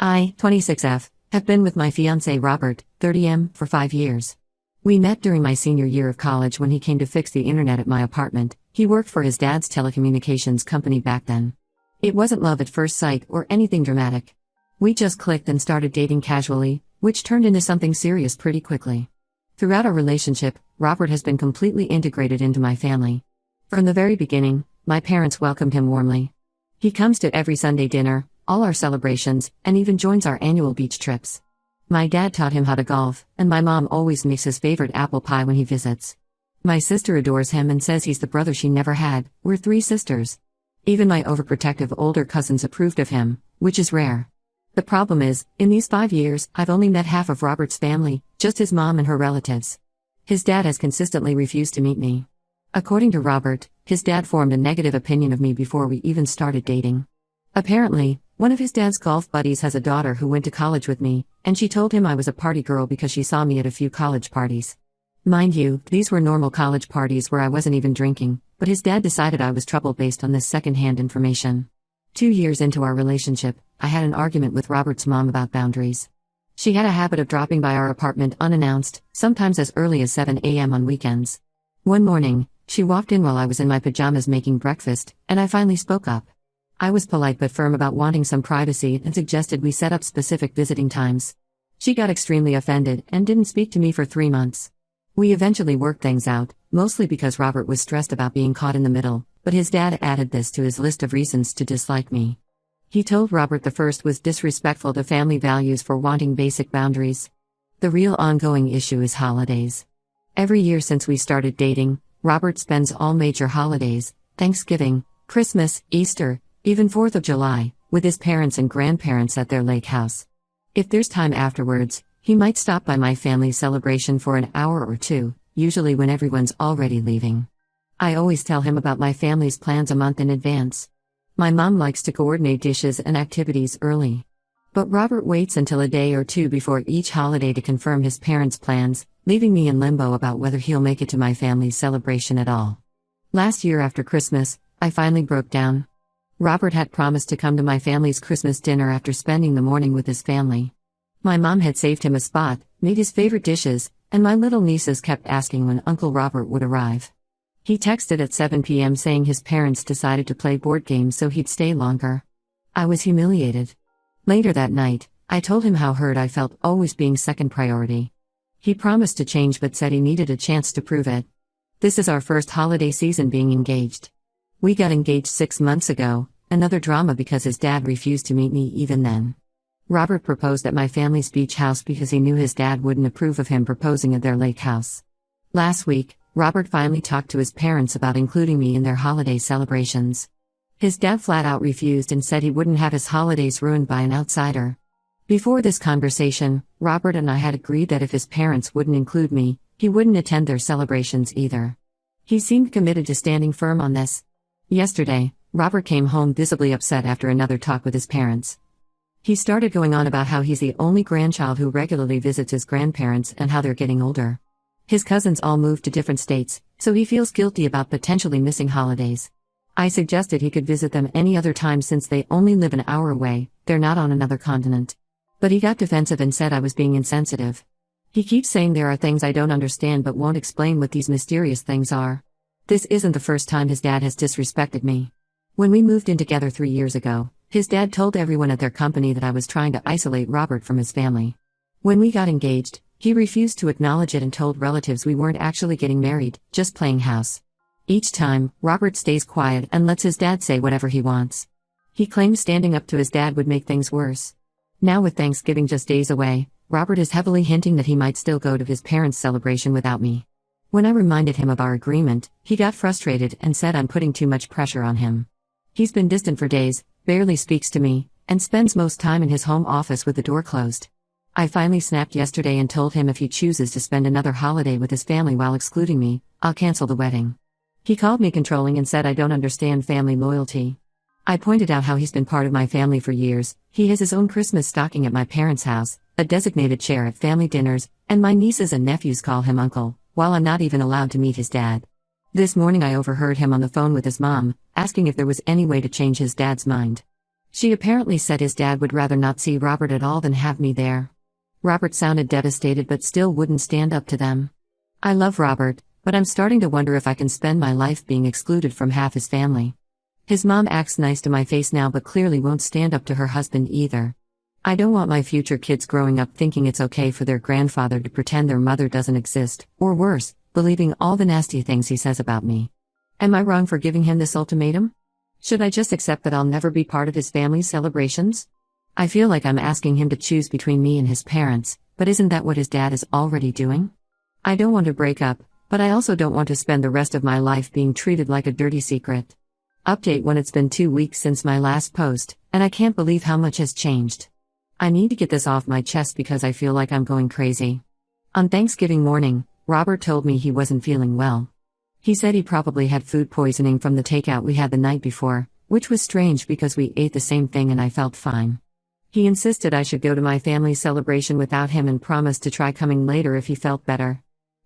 I, 26F, have been with my fiancé Robert, 30M, for 5 years. We met during my senior year of college when he came to fix the internet at my apartment. He worked for his dad's telecommunications company back then. It wasn't love at first sight or anything dramatic. We just clicked and started dating casually, which turned into something serious pretty quickly. Throughout our relationship, Robert has been completely integrated into my family. From the very beginning, my parents welcomed him warmly. He comes to every Sunday dinner, all our celebrations, and even joins our annual beach trips. My dad taught him how to golf, and my mom always makes his favorite apple pie when he visits. My sister adores him and says he's the brother she never had. We're 3 sisters. Even my overprotective older cousins approved of him, which is rare. The problem is, in these 5 years, I've only met half of Robert's family, just his mom and her relatives. His dad has consistently refused to meet me. According to Robert, his dad formed a negative opinion of me before we even started dating. Apparently, one of his dad's golf buddies has a daughter who went to college with me, and she told him I was a party girl because she saw me at a few college parties. Mind you, these were normal college parties where I wasn't even drinking, but his dad decided I was trouble based on this secondhand information. 2 years into our relationship, I had an argument with Robert's mom about boundaries. She had a habit of dropping by our apartment unannounced, sometimes as early as 7 a.m. on weekends. One morning, she walked in while I was in my pajamas making breakfast, and I finally spoke up. I was polite but firm about wanting some privacy and suggested we set up specific visiting times. She got extremely offended and didn't speak to me for 3 months. We eventually worked things out, mostly because Robert was stressed about being caught in the middle, but his dad added this to his list of reasons to dislike me. He told Robert the first was disrespectful to family values for wanting basic boundaries. The real ongoing issue is holidays. Every year since we started dating, Robert spends all major holidays, Thanksgiving, Christmas, Easter, even 4th of July, with his parents and grandparents at their lake house. If there's time afterwards, he might stop by my family's celebration for an hour or 2, usually when everyone's already leaving. I always tell him about my family's plans a month in advance. My mom likes to coordinate dishes and activities early. But Robert waits until a day or 2 before each holiday to confirm his parents' plans, leaving me in limbo about whether he'll make it to my family's celebration at all. Last year after Christmas, I finally broke down. Robert had promised to come to my family's Christmas dinner after spending the morning with his family. My mom had saved him a spot, made his favorite dishes, and my little nieces kept asking when Uncle Robert would arrive. He texted at 7 p.m. saying his parents decided to play board games so he'd stay longer. I was humiliated. Later that night, I told him how hurt I felt always being second priority. He promised to change but said he needed a chance to prove it. This is our first holiday season being engaged. We got engaged 6 months ago, another drama because his dad refused to meet me even then. Robert proposed at my family's beach house because he knew his dad wouldn't approve of him proposing at their lake house. Last week, Robert finally talked to his parents about including me in their holiday celebrations. His dad flat out refused and said he wouldn't have his holidays ruined by an outsider. Before this conversation, Robert and I had agreed that if his parents wouldn't include me, he wouldn't attend their celebrations either. He seemed committed to standing firm on this. Yesterday, Robert came home visibly upset after another talk with his parents. He started going on about how he's the only grandchild who regularly visits his grandparents and how they're getting older. His cousins all moved to different states, so he feels guilty about potentially missing holidays. I suggested he could visit them any other time since they only live an hour away, they're not on another continent. But he got defensive and said I was being insensitive. He keeps saying there are things I don't understand but won't explain what these mysterious things are. This isn't the first time his dad has disrespected me. When we moved in together 3 years ago, his dad told everyone at their company that I was trying to isolate Robert from his family. When we got engaged, he refused to acknowledge it and told relatives we weren't actually getting married, just playing house. Each time, Robert stays quiet and lets his dad say whatever he wants. He claims standing up to his dad would make things worse. Now with Thanksgiving just days away, Robert is heavily hinting that he might still go to his parents' celebration without me. When I reminded him of our agreement, he got frustrated and said I'm putting too much pressure on him. He's been distant for days, barely speaks to me, and spends most time in his home office with the door closed. I finally snapped yesterday and told him if he chooses to spend another holiday with his family while excluding me, I'll cancel the wedding. He called me controlling and said I don't understand family loyalty. I pointed out how he's been part of my family for years. He has his own Christmas stocking at my parents' house, a designated chair at family dinners, and my nieces and nephews call him uncle, while I'm not even allowed to meet his dad. This morning I overheard him on the phone with his mom, asking if there was any way to change his dad's mind. She apparently said his dad would rather not see Robert at all than have me there. Robert sounded devastated but still wouldn't stand up to them. I love Robert, but I'm starting to wonder if I can spend my life being excluded from half his family. His mom acts nice to my face now but clearly won't stand up to her husband either. I don't want my future kids growing up thinking it's okay for their grandfather to pretend their mother doesn't exist, or worse, believing all the nasty things he says about me. Am I wrong for giving him this ultimatum? Should I just accept that I'll never be part of his family's celebrations? I feel like I'm asking him to choose between me and his parents, but isn't that what his dad is already doing? I don't want to break up, but I also don't want to spend the rest of my life being treated like a dirty secret. Update when it's been 2 weeks since my last post, and I can't believe how much has changed. I need to get this off my chest because I feel like I'm going crazy. On Thanksgiving morning, Robert told me he wasn't feeling well. He said he probably had food poisoning from the takeout we had the night before, which was strange because we ate the same thing and I felt fine. He insisted I should go to my family's celebration without him and promised to try coming later if he felt better.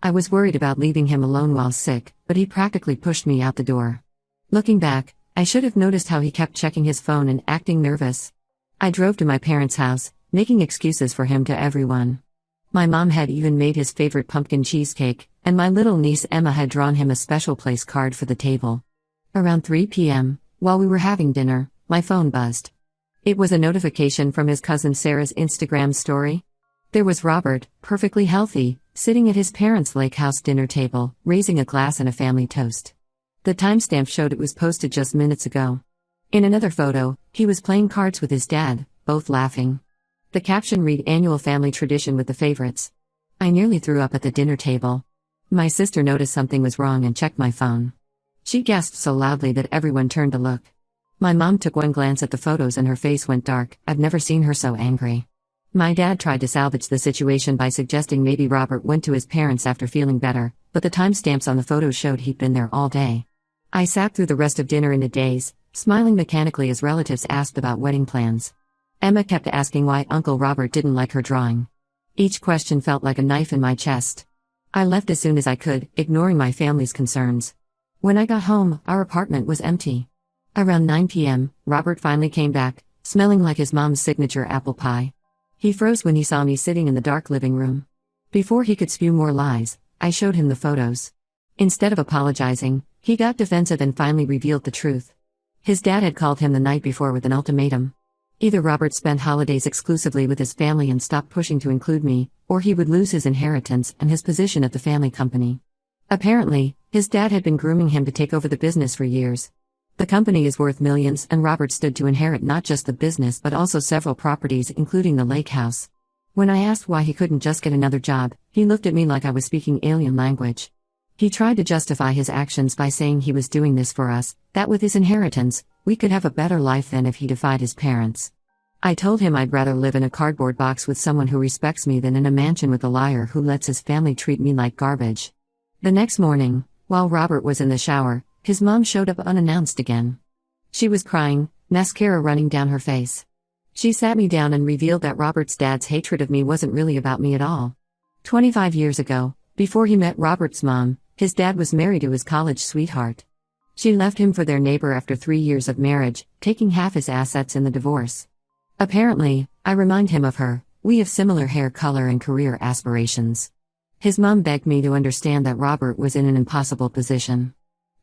I was worried about leaving him alone while sick, but he practically pushed me out the door. Looking back, I should have noticed how he kept checking his phone and acting nervous. I drove to my parents' house, making excuses for him to everyone. My mom had even made his favorite pumpkin cheesecake, and my little niece Emma had drawn him a special place card for the table. Around 3 p.m., while we were having dinner, my phone buzzed. It was a notification from his cousin Sarah's Instagram story. There was Robert, perfectly healthy, sitting at his parents' lake house dinner table, raising a glass and a family toast. The timestamp showed it was posted just minutes ago. In another photo, he was playing cards with his dad, both laughing. The caption read "Annual family tradition with the favorites." I nearly threw up at the dinner table. My sister noticed something was wrong and checked my phone. She gasped so loudly that everyone turned to look. My mom took one glance at the photos and her face went dark. I've never seen her so angry. My dad tried to salvage the situation by suggesting maybe Robert went to his parents after feeling better, but the timestamps on the photos showed he'd been there all day. I sat through the rest of dinner in a daze, smiling mechanically as relatives asked about wedding plans. Emma kept asking why Uncle Robert didn't like her drawing. Each question felt like a knife in my chest. I left as soon as I could, ignoring my family's concerns. When I got home, our apartment was empty. Around 9 p.m., Robert finally came back, smelling like his mom's signature apple pie. He froze when he saw me sitting in the dark living room. Before he could spew more lies, I showed him the photos. Instead of apologizing, he got defensive and finally revealed the truth. His dad had called him the night before with an ultimatum. Either Robert spent holidays exclusively with his family and stopped pushing to include me, or he would lose his inheritance and his position at the family company. Apparently, his dad had been grooming him to take over the business for years. The company is worth millions and Robert stood to inherit not just the business but also several properties including the lake house. When I asked why he couldn't just get another job, he looked at me like I was speaking alien language. He tried to justify his actions by saying he was doing this for us, that with his inheritance, we could have a better life than if he defied his parents. I told him I'd rather live in a cardboard box with someone who respects me than in a mansion with a liar who lets his family treat me like garbage. The next morning, while Robert was in the shower, his mom showed up unannounced again. She was crying, mascara running down her face. She sat me down and revealed that Robert's dad's hatred of me wasn't really about me at all. 25 years ago, before he met Robert's mom, his dad was married to his college sweetheart. She left him for their neighbor after 3 years of marriage, taking half his assets in the divorce. Apparently, I remind him of her. We have similar hair color and career aspirations. His mom begged me to understand that Robert was in an impossible position.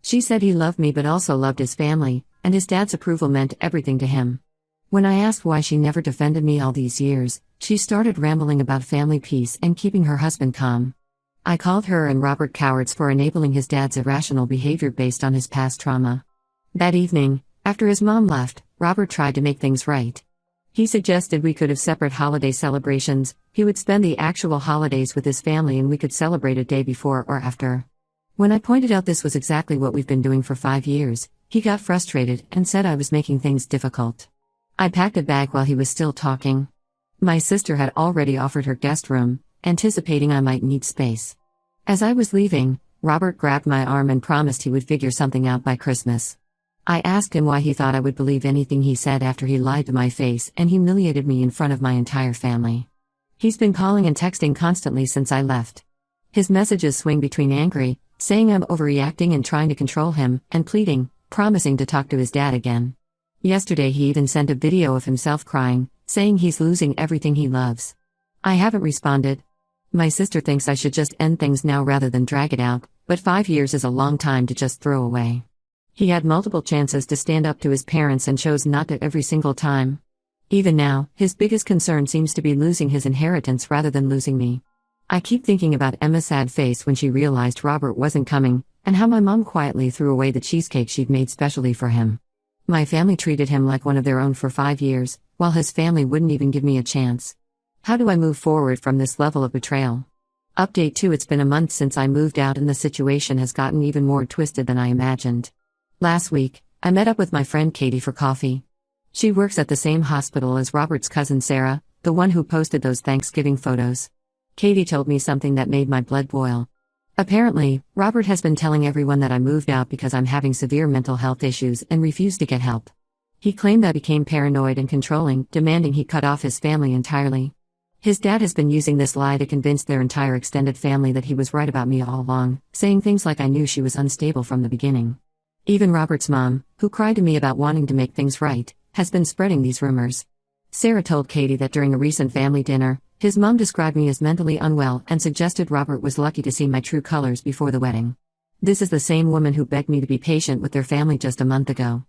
She said he loved me but also loved his family, and his dad's approval meant everything to him. When I asked why she never defended me all these years, she started rambling about family peace and keeping her husband calm. I called her and Robert cowards for enabling his dad's irrational behavior based on his past trauma. That evening, after his mom left, Robert tried to make things right. He suggested we could have separate holiday celebrations. He would spend the actual holidays with his family and we could celebrate a day before or after. When I pointed out this was exactly what we've been doing for 5 years, he got frustrated and said I was making things difficult. I packed a bag while he was still talking. My sister had already offered her guest room, anticipating I might need space. As I was leaving, Robert grabbed my arm and promised he would figure something out by Christmas. I asked him why he thought I would believe anything he said after he lied to my face and humiliated me in front of my entire family. He's been calling and texting constantly since I left. His messages swing between angry, saying I'm overreacting and trying to control him, and pleading, promising to talk to his dad again. Yesterday he even sent a video of himself crying, saying he's losing everything he loves. I haven't responded. My sister thinks I should just end things now rather than drag it out, but 5 years is a long time to just throw away. He had multiple chances to stand up to his parents and chose not to every single time. Even now, his biggest concern seems to be losing his inheritance rather than losing me. I keep thinking about Emma's sad face when she realized Robert wasn't coming, and how my mom quietly threw away the cheesecake she'd made specially for him. My family treated him like one of their own for 5 years, while his family wouldn't even give me a chance. How do I move forward from this level of betrayal? Update 2: It's been a month since I moved out and the situation has gotten even more twisted than I imagined. Last week, I met up with my friend Katie for coffee. She works at the same hospital as Robert's cousin Sarah, the one who posted those Thanksgiving photos. Katie told me something that made my blood boil. Apparently, Robert has been telling everyone that I moved out because I'm having severe mental health issues and refused to get help. He claimed I became paranoid and controlling, demanding he cut off his family entirely. His dad has been using this lie to convince their entire extended family that he was right about me all along, saying things like I knew she was unstable from the beginning. Even Robert's mom, who cried to me about wanting to make things right, has been spreading these rumors. Sarah told Katie that during a recent family dinner, his mom described me as mentally unwell and suggested Robert was lucky to see my true colors before the wedding. This is the same woman who begged me to be patient with their family just a month ago.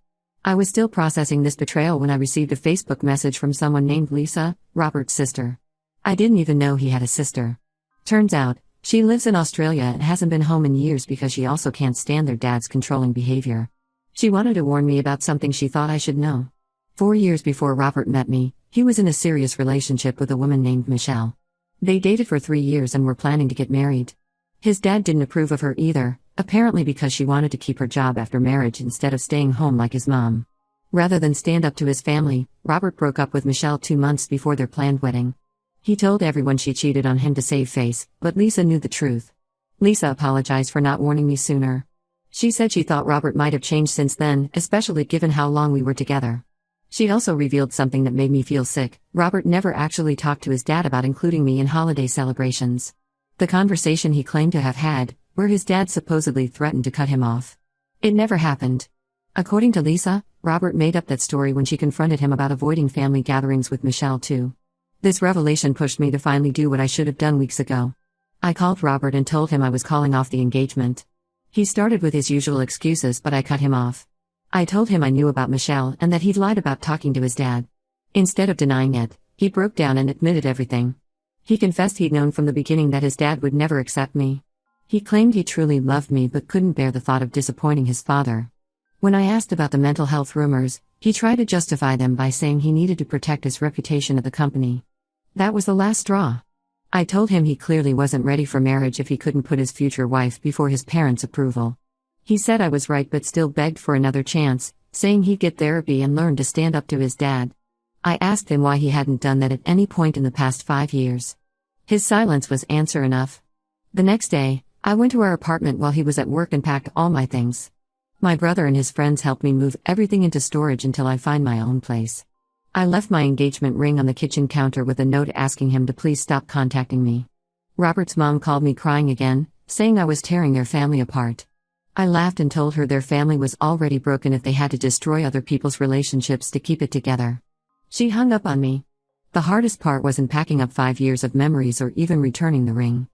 I was still processing this betrayal when I received a Facebook message from someone named Lisa, Robert's sister. I didn't even know he had a sister. Turns out, she lives in Australia and hasn't been home in years because she also can't stand their dad's controlling behavior. She wanted to warn me about something she thought I should know. 4 years before Robert met me, he was in a serious relationship with a woman named Michelle. They dated for 3 years and were planning to get married. His dad didn't approve of her either, apparently because she wanted to keep her job after marriage instead of staying home like his mom. Rather than stand up to his family, Robert broke up with Michelle 2 months before their planned wedding. He told everyone she cheated on him to save face, but Lisa knew the truth. Lisa apologized for not warning me sooner. She said she thought Robert might have changed since then, especially given how long we were together. She also revealed something that made me feel sick. Robert never actually talked to his dad about including me in holiday celebrations. The conversation he claimed to have had, where his dad supposedly threatened to cut him off. It never happened. According to Lisa, Robert made up that story when she confronted him about avoiding family gatherings with Michelle too. This revelation pushed me to finally do what I should have done weeks ago. I called Robert and told him I was calling off the engagement. He started with his usual excuses, but I cut him off. I told him I knew about Michelle and that he'd lied about talking to his dad. Instead of denying it, he broke down and admitted everything. He confessed he'd known from the beginning that his dad would never accept me. He claimed he truly loved me but couldn't bear the thought of disappointing his father. When I asked about the mental health rumors, he tried to justify them by saying he needed to protect his reputation at the company. That was the last straw. I told him he clearly wasn't ready for marriage if he couldn't put his future wife before his parents' approval. He said I was right but still begged for another chance, saying he'd get therapy and learn to stand up to his dad. I asked him why he hadn't done that at any point in the past 5 years. His silence was answer enough. The next day, I went to our apartment while he was at work and packed all my things. My brother and his friends helped me move everything into storage until I find my own place. I left my engagement ring on the kitchen counter with a note asking him to please stop contacting me. Robert's mom called me crying again, saying I was tearing their family apart. I laughed and told her their family was already broken if they had to destroy other people's relationships to keep it together. She hung up on me. The hardest part wasn't packing up 5 years of memories or even returning the ring.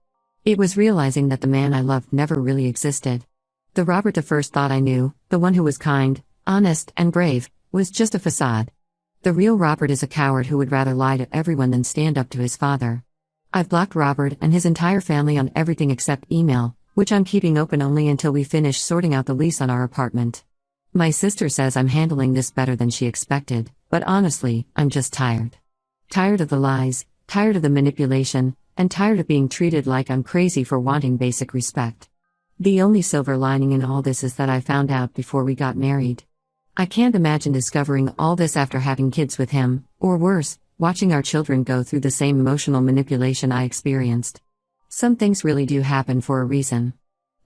It was realizing that the man I loved never really existed. The Robert I first thought I knew, the one who was kind, honest, and brave, was just a facade. The real Robert is a coward who would rather lie to everyone than stand up to his father. I've blocked Robert and his entire family on everything except email, which I'm keeping open only until we finish sorting out the lease on our apartment. My sister says I'm handling this better than she expected, but honestly, I'm just tired. Tired of the lies, tired of the manipulation, and tired of being treated like I'm crazy for wanting basic respect. The only silver lining in all this is that I found out before we got married. I can't imagine discovering all this after having kids with him, or worse, watching our children go through the same emotional manipulation I experienced. Some things really do happen for a reason.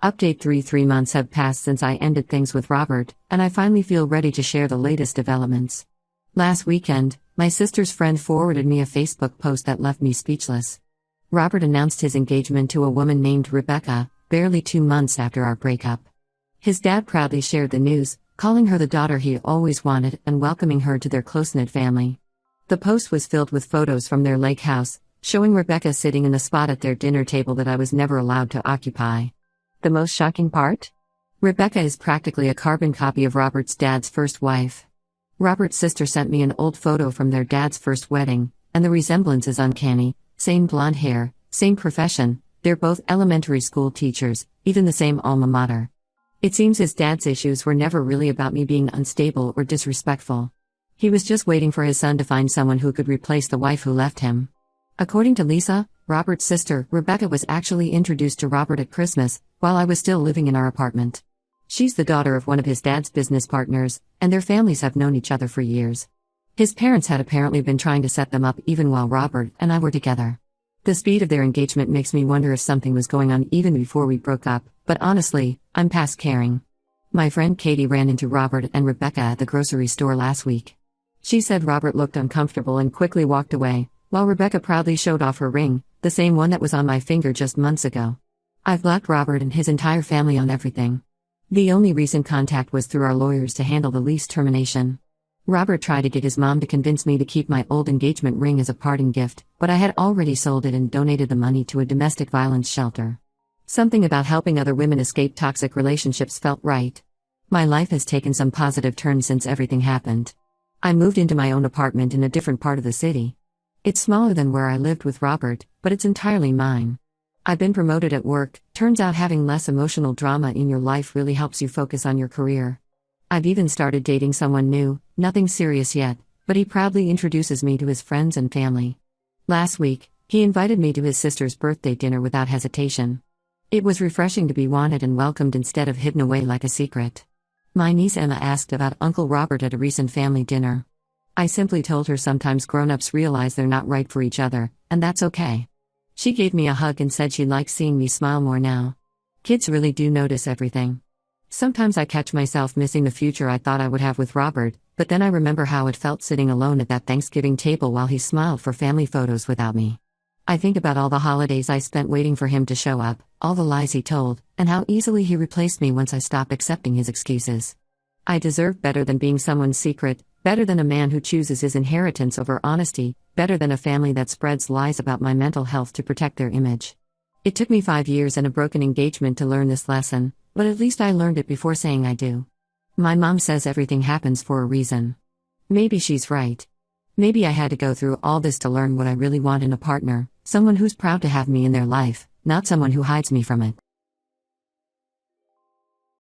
Update 3 months have passed since I ended things with Robert, and I finally feel ready to share the latest developments. Last weekend, my sister's friend forwarded me a Facebook post that left me speechless. Robert announced his engagement to a woman named Rebecca, barely 2 months after our breakup. His dad proudly shared the news, calling her the daughter he always wanted and welcoming her to their close-knit family. The post was filled with photos from their lake house, showing Rebecca sitting in the spot at their dinner table that I was never allowed to occupy. The most shocking part? Rebecca is practically a carbon copy of Robert's dad's first wife. Robert's sister sent me an old photo from their dad's first wedding, and the resemblance is uncanny. Same blonde hair, same profession, they're both elementary school teachers, even the same alma mater. It seems his dad's issues were never really about me being unstable or disrespectful. He was just waiting for his son to find someone who could replace the wife who left him. According to Lisa, Robert's sister, Rebecca was actually introduced to Robert at Christmas, while I was still living in our apartment. She's the daughter of one of his dad's business partners, and their families have known each other for years. His parents had apparently been trying to set them up even while Robert and I were together. The speed of their engagement makes me wonder if something was going on even before we broke up, but honestly, I'm past caring. My friend Katie ran into Robert and Rebecca at the grocery store last week. She said Robert looked uncomfortable and quickly walked away, while Rebecca proudly showed off her ring, the same one that was on my finger just months ago. I've blocked Robert and his entire family on everything. The only recent contact was through our lawyers to handle the lease termination. Robert tried to get his mom to convince me to keep my old engagement ring as a parting gift, but I had already sold it and donated the money to a domestic violence shelter. Something about helping other women escape toxic relationships felt right. My life has taken some positive turns since everything happened. I moved into my own apartment in a different part of the city. It's smaller than where I lived with Robert, but it's entirely mine. I've been promoted at work. Turns out having less emotional drama in your life really helps you focus on your career. I've even started dating someone new, nothing serious yet, but he proudly introduces me to his friends and family. Last week, he invited me to his sister's birthday dinner without hesitation. It was refreshing to be wanted and welcomed instead of hidden away like a secret. My niece Emma asked about Uncle Robert at a recent family dinner. I simply told her sometimes grown-ups realize they're not right for each other, and that's okay. She gave me a hug and said she likes seeing me smile more now. Kids really do notice everything. Sometimes I catch myself missing the future I thought I would have with Robert, but then I remember how it felt sitting alone at that Thanksgiving table while he smiled for family photos without me. I think about all the holidays I spent waiting for him to show up, all the lies he told, and how easily he replaced me once I stopped accepting his excuses. I deserve better than being someone's secret, better than a man who chooses his inheritance over honesty, better than a family that spreads lies about my mental health to protect their image. It took me 5 years and a broken engagement to learn this lesson, but at least I learned it before saying I do. My mom says everything happens for a reason. Maybe she's right. Maybe I had to go through all this to learn what I really want in a partner, someone who's proud to have me in their life, not someone who hides me from it.